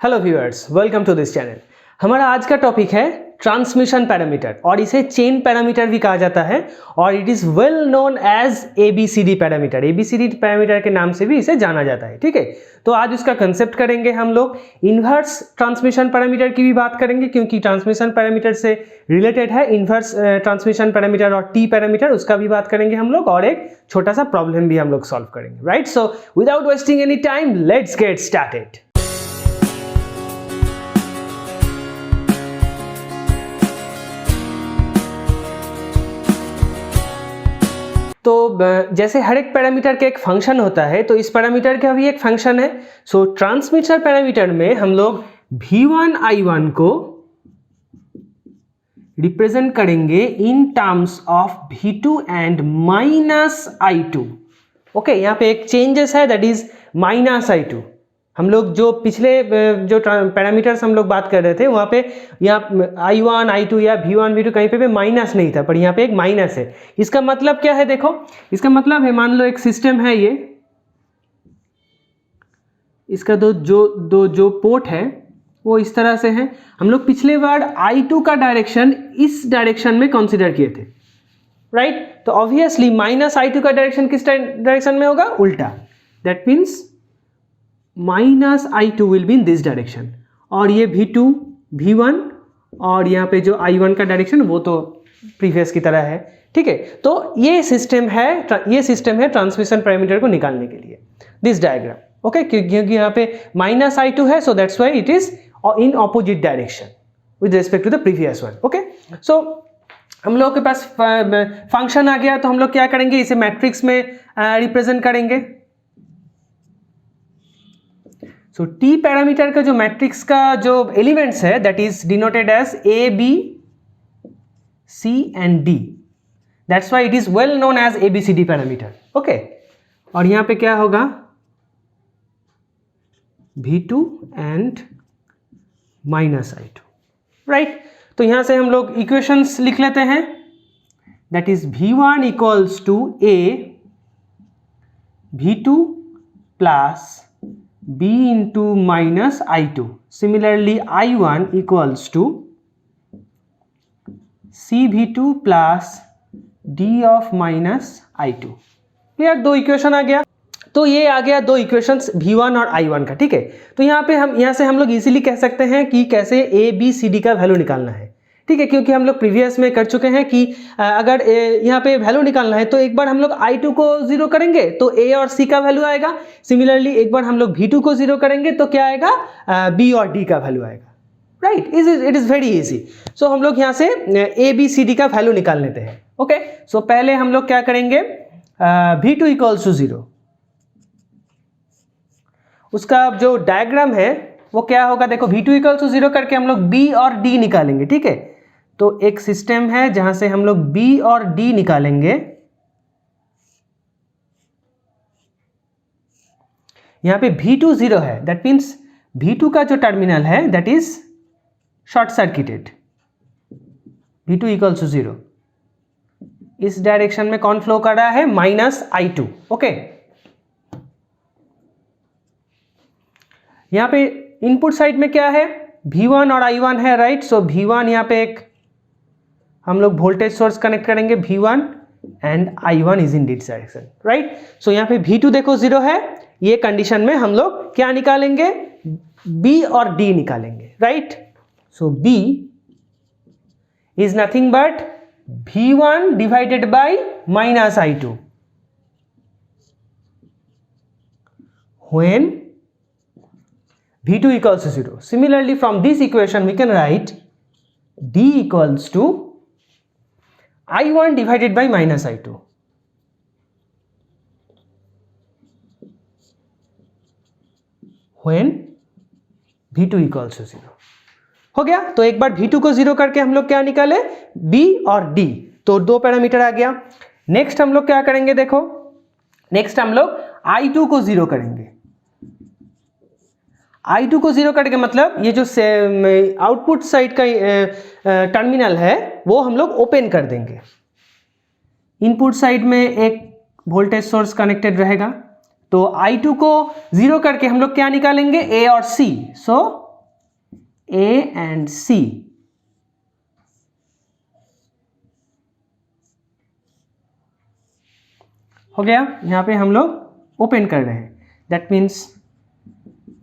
Hello viewers, welcome to this channel. हमारा आज का टॉपिक है ट्रांसमिशन पैरामीटर और इसे चेन पैरामीटर भी कहा जाता है और it is well known as ABCD parameter. ABCD parameter के नाम से भी इसे जाना जाता है। ठीक है, तो आज उसका कंसेप्ट करेंगे हम लोग। इन्वर्स ट्रांसमिशन पैरामीटर की भी बात करेंगे क्योंकि ट्रांसमिशन पैरामीटर से रिलेटेड है इन्वर्स ट्रांसमिशन पैरामीटर और टी पैरामीटर, उसका भी बात करेंगे हम लोग और एक छोटा सा प्रॉब्लम भी हम लोग सॉल्व करेंगे। Right, so without wasting any time let's get started. तो जैसे हर एक पैरामीटर का एक फंक्शन होता है तो इस पैरामीटर का भी एक फंक्शन है। सो ट्रांसमिशन पैरामीटर में हम लोग V1 I1 को रिप्रेजेंट करेंगे इन terms of V2 and minus I2। Okay, यहाँ पे एक चेंजेस है, दैट इज माइनस I2। हम लोग जो पिछले जो पैरामीटर्स हम लोग बात कर रहे थे वहाँ पे यहाँ I1 I2 या V1 V2 कहीं पे माइनस नहीं था, पर यहाँ पे एक माइनस है। इसका मतलब क्या है? देखो, इसका मतलब है मान लो एक सिस्टम है, ये इसका दो पोर्ट है वो इस तरह से है। हम लोग पिछले बार I2 का डायरेक्शन इस डायरेक्शन में कंसिडर किए थे, राइट? तो ऑब्वियसली माइनस I2 का डायरेक्शन किस डायरेक्शन में होगा? उल्टा। That means minus I2 will be in this direction और ये V2 V1 और यहाँ पे जो I1 का डायरेक्शन वो तो प्रीवियस की तरह है। ठीक है, तो ये सिस्टम है ट्रांसमिशन पैरामीटर को निकालने के लिए, दिस डायग्राम। ओके, क्योंकि यहाँ पे माइनस I2 है, so that's why it is in opposite direction with respect to the previous one. Okay, so हम लोग के पास फंक्शन आ गया, तो हम लोग क्या करेंगे? इसे मैट्रिक्स में रिप्रेजेंट करेंगे। सो टी पैरामीटर का जो मैट्रिक्स का जो एलिमेंट्स है that is denoted as A B C and D. That's why it is well known as ABCD parameter. Okay, और यहां पे क्या होगा? V2 and minus I2, right? तो यहां से हम लोग इक्वेशंस लिख लेते हैं। That is V1 equals to A V2 plus B into minus I2. Similarly, I1 equals to CV2 plus D of minus I2. Clear? दो इक्वेशन आ गया। तो ये आ गया दो इक्वेशंस V1 और I1 का। ठीक है, तो यहाँ से हम लोग इजीली कह सकते हैं कि कैसे A B C D का वैल्यू निकालना है। ठीक है, क्योंकि हम लोग प्रीवियस में कर चुके हैं कि अगर यहाँ पे वैल्यू निकालना है तो एक बार हम लोग I2 को जीरो करेंगे तो A और C का वैल्यू आएगा। सिमिलरली एक बार हम लोग V2 को जीरो करेंगे तो क्या आएगा? B और D का वैल्यू आएगा, right? It is very easy. So हम लोग यहाँ से A B C D का वैल्यू निकाल लेते हैं। ओके, सो पहले हम लोग क्या करेंगे? V2 इक्वल्स टू 0, उसका जो डायग्राम है वो क्या होगा? देखो, V2 इक्वल्स टू 0 करके हम लोग B और D निकालेंगे। ठीक है, तो एक सिस्टम है जहां से हम लोग B और D निकालेंगे। यहां पे V2 0 है, दैट मीन्स V2 का जो टर्मिनल है that is short circuited. V2 equals to 0। इस डायरेक्शन में कौन फ्लो कर रहा है? Minus I2। ओके, यहां पे इनपुट साइड में क्या है? V1 और I1 है, राइट? सो V1 यहां पे एक हम लोग वोल्टेज सोर्स कनेक्ट करेंगे V1 and I1 is in this direction, right? So यहाँ पे V2 देखो 0 है। ये कंडीशन में हम लोग क्या निकालेंगे? B और D निकालेंगे, right? So B is nothing but V1 divided by minus I2 when V2 equals to 0. Similarly, from this equation we can write D equals to I1 divided by minus I2 when V2 equals to 0. हो गया। तो एक बार V2 को 0 करके हम लोग क्या निकाले? B और D, तो दो पैरामीटर आ गया। नेक्स्ट हम लोग क्या करेंगे? देखो, नेक्स्ट हम लोग I2 को 0 करेंगे। I2 को 0 करके मतलब ये जो आउटपुट साइड का टर्मिनल है वो हम लोग ओपन कर देंगे। इनपुट साइड में एक वोल्टेज सोर्स कनेक्टेड रहेगा, तो I2 को 0 करके हम लोग क्या निकालेंगे? A और C। So A and C, हो गया। यहाँ पे हम लोग ओपन कर रहे हैं, दैट मीन्स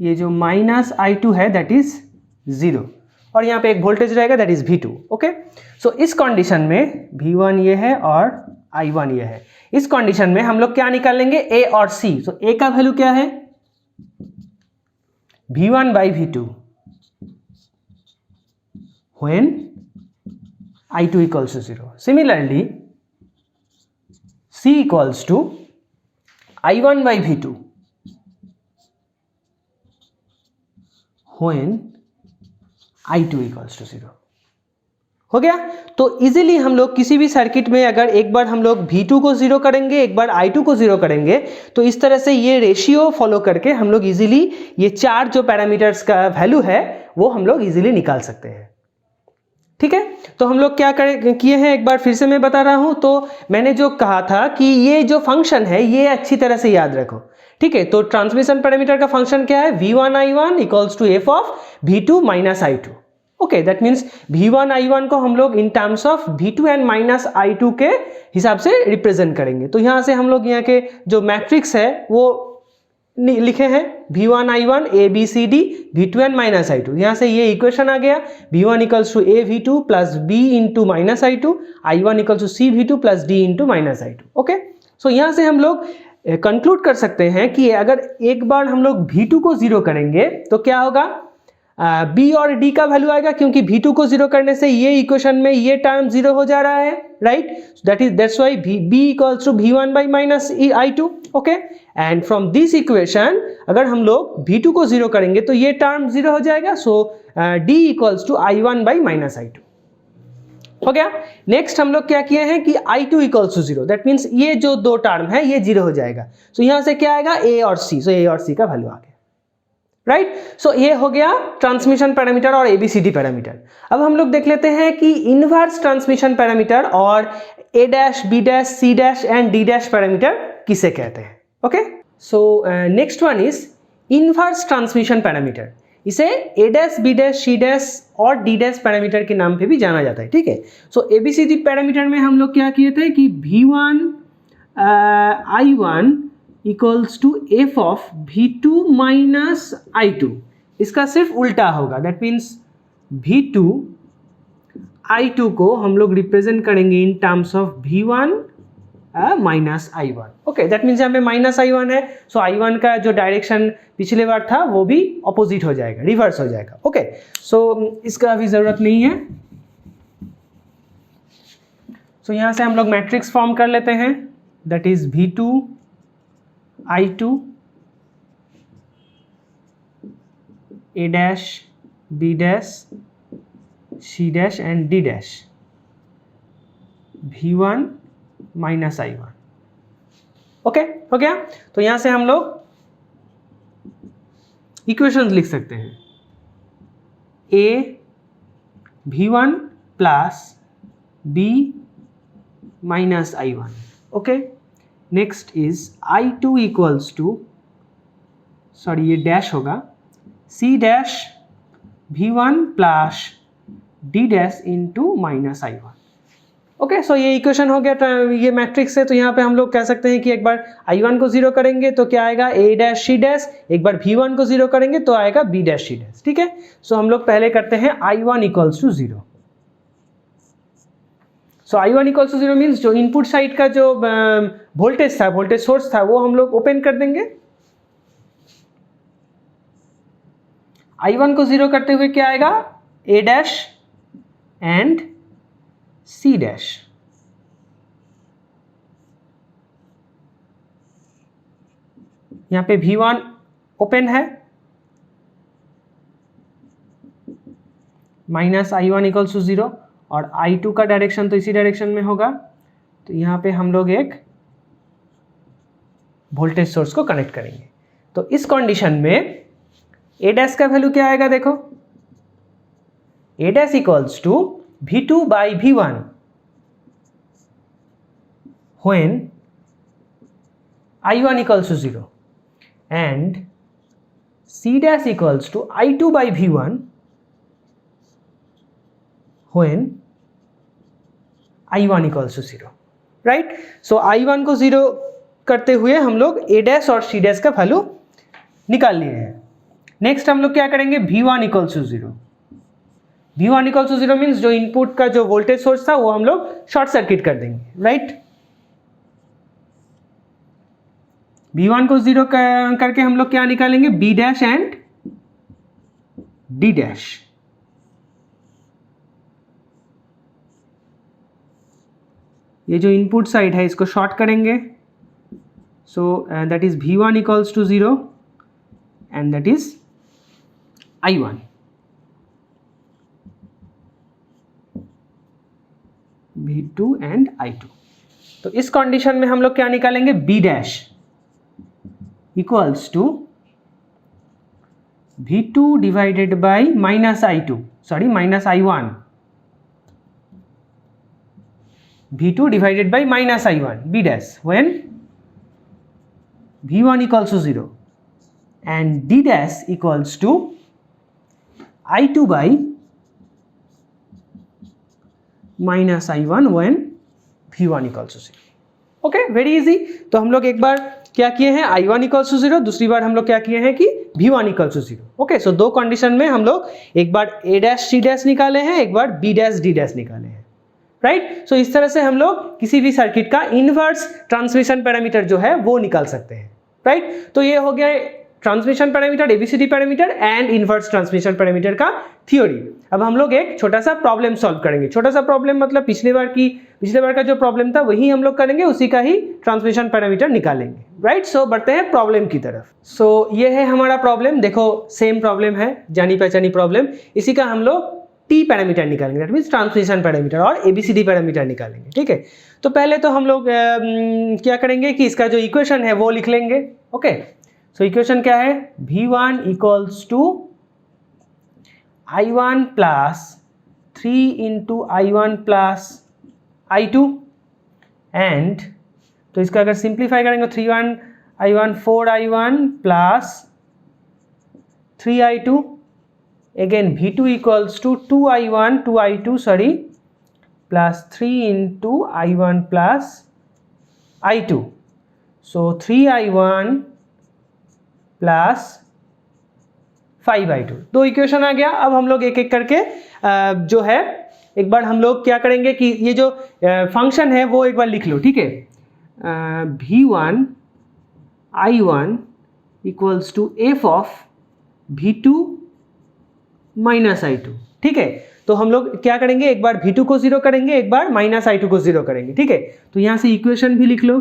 ये जो -I2 है दैट इज 0 और यहाँ पे एक वोल्टेज रहेगा दैट इज V2। ओके, सो इस कंडीशन में V1 ये है और I1 ये है। इस कंडीशन में हम लोग क्या निकालेंगे, A और C। सो A का वैल्यू क्या है, V1 by V2 when I2 equals to 0. Similarly, C equals to I1 by V2 when I2 equals to 0। हो गया। तो इजीली हम लोग किसी भी सर्किट में अगर एक बार हम लोग V2 को 0 करेंगे, एक बार I2 को 0 करेंगे, तो इस तरह से ये रेशियो फॉलो करके हम लोग इजीली ये चार जो पैरामीटर्स का वैल्यू है वो हम लोग इजीली निकाल सकते हैं। ठीक है, तो हम लोग क्या किए हैं, एक बार फिर से मैं बता रहा हूं। तो मैंने जो कहा था कि ये जो फंक्शन है ये अच्छी तरह से याद रखो। ठीक है, तो ट्रांसमिशन पैरामीटर का फंक्शन क्या है, V1 I1 equals to f of V2 minus I2। Okay, that means V1 I1 को हम लोग in terms of V2 and minus I2 के हिसाब से रिप्रेजेंट करेंगे। तो यहां से हम लोग यहाँ के जो मैट्रिक्स है वो लिखे हैं, V1 I1 A B C D V2 and minus I2। यहाँ से ये इक्वेशन आ गया, V1 equals to A V2 plus B into minus I2, I1 equals to C V2 plus D into minus I2। Okay, so यहाँ से हम लोग conclude कर सकते हैं कि अगर एक बार हम लोग V2 को 0 करेंगे तो क्या होगा, B और D का वैल्यू आएगा, क्योंकि V2 को 0 करने से ये इक्वेशन में ये टर्म 0 हो जा रहा है, right. That's why B equals to V1 by minus I2। Okay, and from this equation अगर हम लोग V2 को 0 करेंगे तो ये टर्म 0 हो जाएगा। So D equals to I1 by minus I2। हो गया। नेक्स्ट हम लोग क्या किए हैं कि I2 equals to 0, that means ये जो दो टर्म है ये 0 हो जाएगा। सो यहां से क्या आएगा, A और C। सो A और C का वैल्यू आ गया, राइट। सो ये हो गया ट्रांसमिशन पैरामीटर और ABCD पैरामीटर। अब हम लोग देख लेते हैं कि इनवर्स ट्रांसमिशन पैरामीटर और A dash B dash C dash and D dash parameter किसे कहते हैं। Okay, so next one is inverse transmission parameter. इसे A dash B dash C dash और D डैश पैरामीटर के नाम पे भी जाना जाता है। ठीक है, सो ABCD पैरामीटर में हम लोग क्या किए थे कि V1 I1 equals to f of V2 minus I2। इसका सिर्फ उल्टा होगा, दैट मीन्स V2 I2 को हम लोग रिप्रेजेंट करेंगे इन terms of V1 minus I1। Okay, that means यहाँ पे माइनस I1 है, सो I1 का जो डायरेक्शन पिछले बार था वो भी ऑपोजिट हो जाएगा, रिवर्स हो जाएगा। ओके, सो इसका अभी जरूरत नहीं है। सो यहाँ से हम लोग मैट्रिक्स फॉर्म कर लेते हैं, that is V2 I2 A dash B dash C dash and D dash V1 minus I1। Okay, हो गया। तो यहां से हम लोग इक्वेशंस लिख सकते हैं, A V1 plus B minus I1। Okay, next is I2 equals to, sorry ये डैश होगा, C dash V1 plus D dash into minus I1। Okay, so ये इक्वेशन हो गया ये मैट्रिक्स है। तो यहाँ पे हम लोग कह सकते हैं कि एक बार I1 को 0 करेंगे तो क्या आएगा, A डैश C डैश, एक बार V1 को 0 करेंगे तो आएगा B डैश C डैश। ठीक है, सो हम लोग पहले करते हैं I1 equals to 0। So I1 equals to 0 means जो इनपुट साइड का जो वोल्टेज था, वोल्टेज सोर्स था, वो हम लोग ओपन कर देंगे। I1 को 0 करते हुए क्या आएगा, A dash and C dash. यहां पे V1 ओपन है, माइनस I1 इक्वल्स टू 0 और I2 का डायरेक्शन तो इसी डायरेक्शन में होगा। तो यहाँ पे हम लोग एक वोल्टेज सोर्स को कनेक्ट करेंगे। तो इस कंडीशन में A डैश का वैल्यू क्या आएगा, देखो, A dash equals to V2 by V1 when I1 equals to 0 and C dash equals to I2 by V1 when I1 equals to 0, right. So I1 को 0 करते हुए हम लोग A डैश और C डैश का वैल्यू निकाल लिए हैं। नेक्स्ट हम लोग क्या करेंगे, V1 equals to 0। V1 equals to 0 means जो इनपुट का जो वोल्टेज सोर्स था वो हम लोग शॉर्ट सर्किट कर देंगे, राइट। V1 को 0 करके हम लोग क्या निकालेंगे, B dash and D dash. ये जो इनपुट साइड है इसको शॉर्ट करेंगे, so that is V1 equals to 0 and that is I1। V2 and I2। तो इस कंडीशन में हम लोग क्या निकालेंगे, B dash equals to V2 divided by minus I1, V2 divided by minus I1 B dash when V1 equals to 0 and D dash equals to I2 by minus I1 when V1 equals to 0। Okay, very easy. तो हम लोग एक बार क्या किए हैं, I1 equals to 0, दूसरी बार हम लोग क्या किए हैं कि V1 इक्वल्स टू 0। ओके, सो दो कंडीशन में हम लोग एक बार A डैश C डैश निकाले हैं, एक बार B डैश D डैश निकाले हैं, राइट। सो इस तरह से हम लोग किसी भी सर्किट का इनवर्स ट्रांसमिशन पैरामीटर जो है वो निकाल सकते हैं, राइट। तो ये हो गया transmission parameter, ABCD parameter and inverse transmission parameter का थ्योरी। अब हम लोग एक छोटा सा प्रॉब्लम सॉल्व करेंगे। छोटा सा प्रॉब्लम मतलब पिछले बार का जो प्रॉब्लम था वही हम लोग करेंगे, उसी का ही ट्रांसमिशन पैरामीटर निकालेंगे, राइट। सो बढ़ते हैं प्रॉब्लम की तरफ। सो ये है हमारा प्रॉब्लम, देखो सेम प्रॉब्लम है, जानी पहचानी प्रॉब्लम। इसी का हम लोग T पैरामीटर निकालेंगे, दैट मीन्स ट्रांसमिशन पैरामीटर, और ABCD पैरामीटर निकालेंगे, ठीक है। तो पहले तो हम लोग क्या करेंगे कि इसका जो इक्वेशन है वो लिख लेंगे। ओके, सो इक्वेशन क्या है, V1 equals to I1 plus 3 into I1 plus I2 and, तो इसका अगर सिंप्लीफाई करेंगे 3 I1 4 I1 plus 3 I2, again V2 equals to 2 I2 plus 3 into I1 plus I2, so 3 I1 plus 5 I2। दो equation आ गया। अब हम लोग एक एक करके जो है एक बार हम लोग क्या करेंगे कि ये जो फंक्शन है वो एक बार लिख लो, ठीक है। V1 I1 equals to f of V2 minus I2, ठीक है। तो हम लोग क्या करेंगे, एक बार V2 को 0 करेंगे, एक बार माइनस I2 को 0 करेंगे, ठीक है। तो यहाँ से इक्वेशन भी लिख लो,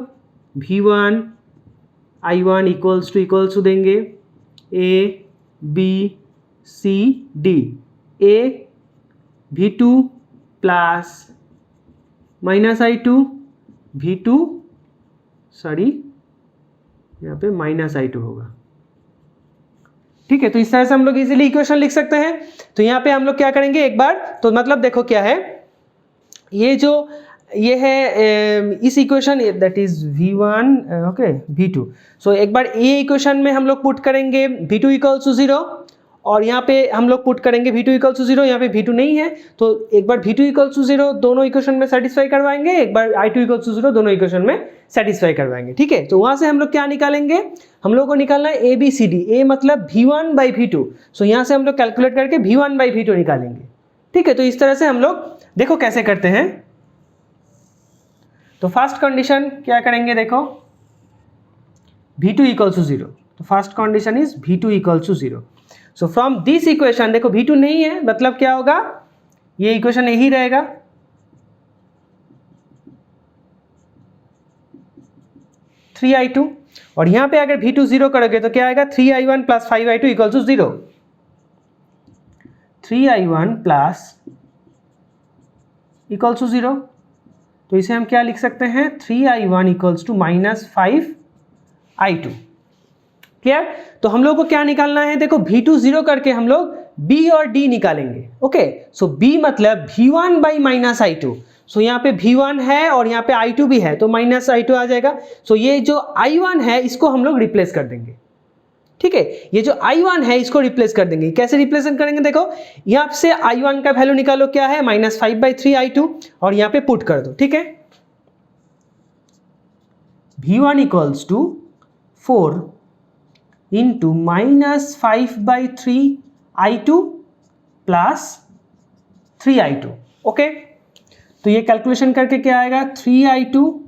V1 I1 इक्वल्स टू देंगे A B C D, A V2 plus minus I2 V2, यहाँ पे माइनस I2 होगा, ठीक है। तो इस तरह से हम लोग इजीली इक्वेशन लिख सकते हैं। तो यहाँ पे हम लोग क्या करेंगे एक बार, तो मतलब देखो क्या है, ये है इस equation, that is V1 okay V2। सो एक बार ये इक्वेशन में हम लोग पुट करेंगे V2 इक्वल्स टू 0, और यहाँ पे हम लोग पुट करेंगे V2 इक्वल्स टू 0, यहाँ पे V2 नहीं है, तो एक बार V2 इक्वल्स टू 0 दोनों इक्वेशन में सेटिस्फाई करवाएंगे, एक बार I2 इक्वल्स टू 0 दोनों इक्वेशन में सेटिस्फाई करवाएंगे, ठीक है। तो वहाँ से हम लोग क्या निकालेंगे, हम लोग को निकालना है ABCD, A मतलब V1 बाई V2। सो यहाँ से हम लोग कैलकुलेट करके V1 बाई V2 निकालेंगे, ठीक है। तो इस तरह से हम लोग देखो कैसे करते हैं। तो फर्स्ट कंडीशन क्या करेंगे, देखो V2 इक्वल्स टू 0, तो first condition is V2 equals to 0। So from this equation, देखो V2 नहीं है, मतलब क्या होगा, ये इक्वेशन यही रहेगा, थ्री I2, और यहाँ पे अगर V2 0 करोगे तो क्या आएगा, 3 I1 plus 5 I2 equals to 0, 3 I1 plus equals to 0। तो इसे हम क्या लिख सकते हैं, 3 I1 equals to minus 5 I2, clear. तो हम लोग को क्या निकालना है, देखो V2 0 करके हम लोग B और D निकालेंगे। ओके, सो B मतलब V1 बाई माइनस I2। सो यहाँ पे V1 है और यहाँ पे I2 भी है, तो माइनस I2 आ जाएगा। सो ये जो I1 है इसको हम लोग रिप्लेस कर देंगे, ठीक है, ये जो I1 है इसको रिप्लेस कर देंगे। कैसे रिप्लेस करेंगे, देखो यहाँ से I1 का वैल्यू निकालो, क्या है -5/3 और यहाँ पे पुट कर दो। ठीक है, V1 equals to 4 into -5/3 plus 3 okay. तो ये कैलकुलेशन करके क्या आएगा 3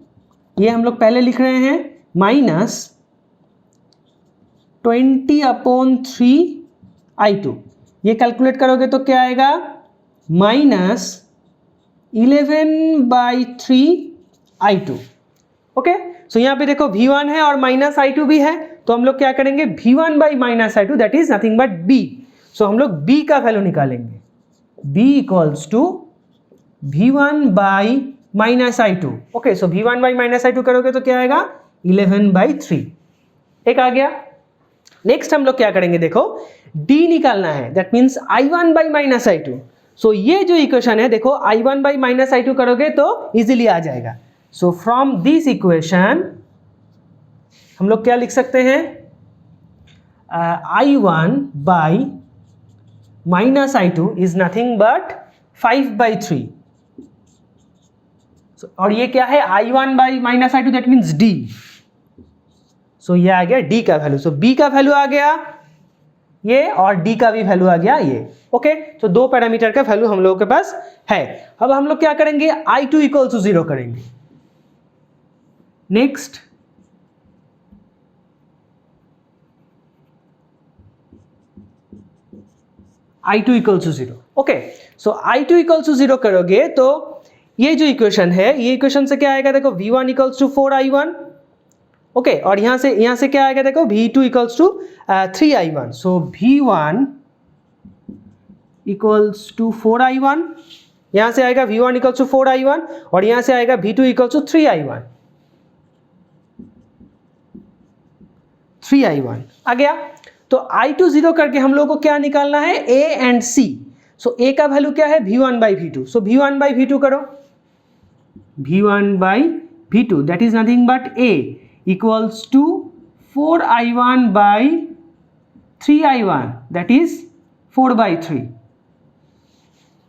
ये हम लोग पहले लिख रहे हैं -20/3 ये कैलकुलेट करोगे तो क्या आएगा -11/3 ओके। सो यहाँ पे देखो V1 है और -I2 भी है, तो हम लोग क्या करेंगे V1/-I2 that is nothing but B। So हम लोग B का वैल्यू निकालेंगे, B equals to V1/-I2 okay. So V1/-I2 करोगे तो क्या आएगा 11/3 एक आ गया। नेक्स्ट हम लोग क्या करेंगे, देखो D निकालना है, दैट मीन्स I1/-I2। सो ये जो इक्वेशन है देखो I1/-I2 करोगे तो इजीली आ जाएगा। सो फ्रॉम दिस इक्वेशन हम लोग क्या लिख सकते हैं I1/-I2 इज नथिंग बट 5/3 और ये क्या है I1/-I2 दैट मीन्स D। सो ये आ गया D का वैल्यू। सो B का वैल्यू आ गया ये और D का भी वैल्यू आ गया ये ओके। तो दो पैरामीटर का वैल्यू हम लोगों के पास है। अब हम लोग क्या करेंगे I2 इक्वल्स टू 0 करेंगे। Next I2 equals to 0 okay. So I2 equals to 0 करोगे तो ये जो इक्वेशन है, ये इक्वेशन से क्या आएगा देखो V1 equals to 4I1 okay और यहां से क्या आएगा देखो V2 equals to 3I1। So V1 equals to 4I1, यहां से आएगा V1 इक्वल्स टू 4I1 और यहां से आएगा V2 इक्वल्स टू 3I1 आ गया। तो I2 0 करके हम लोगों को क्या निकालना है A and C। So A का वैल्यू क्या है V1/V2। सो V1/V2 करो, V1/V2 that is nothing but A equals to 4I1/3I1 that is 4/3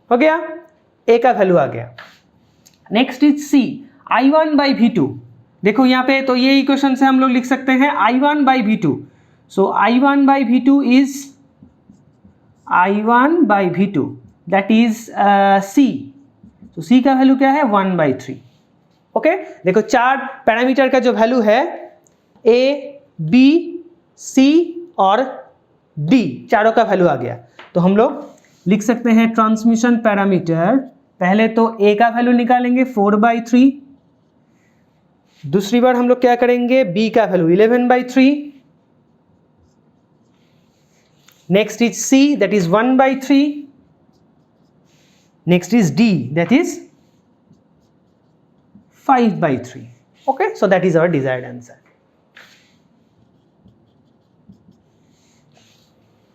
हो गया, A का वैल्यू आ गया। Next is C I1/V2। देखो यहाँ पे तो ये इक्वेशन से हम लोग लिख सकते हैं I1/V2। So I1/V2 is I1/V2 that is C। तो C का वैल्यू क्या है 1/3 ओके। देखो चार पैरामीटर का जो वैल्यू है A, B, C और D चारों का वैल्यू आ गया। तो हम लोग लिख सकते हैं ट्रांसमिशन पैरामीटर, पहले तो A का वैल्यू निकालेंगे 4/3, दूसरी बार हम लोग क्या करेंगे B का value 11/3, next is C that is 1/3, next is D that is 5/3 okay. So that is our desired answer.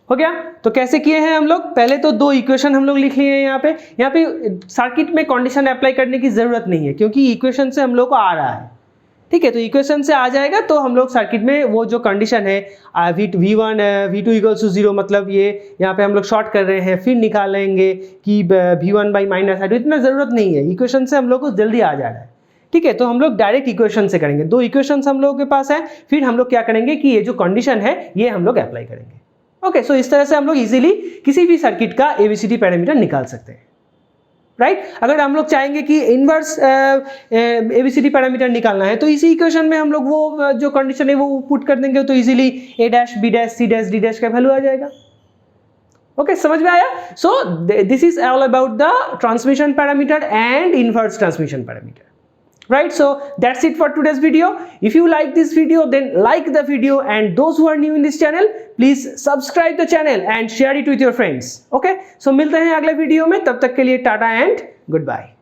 हो गया। तो कैसे किए हैं हम लोग, पहले तो दो इक्वेशन हम लोग लिख लिए हैं। यहाँ पे सर्किट में कंडीशन अप्लाई करने की जरूरत नहीं है क्योंकि इक्वेशन से हम लोग को आ रहा है। ठीक है, तो इक्वेशन से आ जाएगा तो हम लोग सर्किट में वो जो कंडीशन है V1 V2 इक्वल्स टू 0 मतलब ये यहाँ पे हम लोग शॉर्ट कर रहे हैं, फिर निकालेंगे कि V1/-I2, इतना जरूरत नहीं है, इक्वेशन से हम लोग को जल्दी आ जा रहा है। ठीक है, तो हम लोग डायरेक्ट इक्वेशन से करेंगे। दो इक्वेशन हम लोगों के पास है, फिर हम लोग क्या करेंगे कि ये जो कंडीशन है ये हम लोग अप्लाई करेंगे ओके। सो इस तरह से हम लोग इजीली किसी भी सर्किट का ABCD पैरामीटर निकाल सकते हैं राइट। अगर हम लोग चाहेंगे कि इनवर्स ABCD पैरामीटर निकालना है तो इसी इक्वेशन में हम लोग वो जो कंडीशन है वो पुट कर देंगे तो easily A dash B dash C dash D dash का वैल्यू आ जाएगा ओके। समझ में आया। So this is all about the transmission parameter and inverse transmission parameter right। So that's it for today's video. If you like this video then like the video, and those who are new in this channel please subscribe the channel and share it with your friends okay। So मिलते हैं अगले video में, तब तक के लिए Tata and good bye.